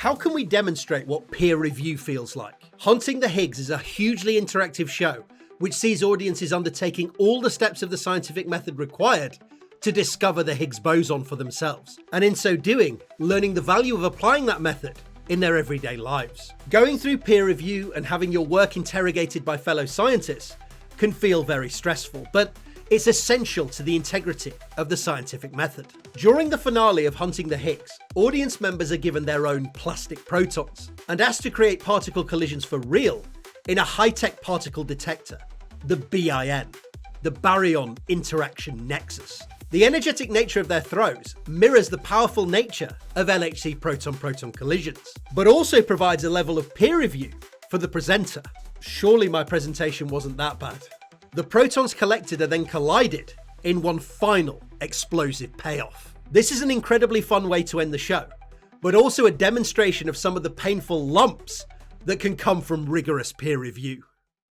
How can we demonstrate what peer review feels like? Hunting the Higgs is a hugely interactive show which sees audiences undertaking all the steps of the scientific method required to discover the Higgs boson for themselves, and in so doing, learning the value of applying that method in their everyday lives. Going through peer review and having your work interrogated by fellow scientists can feel very stressful, but it's essential to the integrity of the scientific method. During the finale of Hunting the Higgs, audience members are given their own plastic protons and asked to create particle collisions for real in a high-tech particle detector, the BIN, the Baryon Interaction Nexus. The energetic nature of their throws mirrors the powerful nature of LHC proton-proton collisions, but also provides a level of peer review for the presenter. Surely my presentation wasn't that bad. The protons collected are then collided in one final explosive payoff. This is an incredibly fun way to end the show, but also a demonstration of some of the painful lumps that can come from rigorous peer review.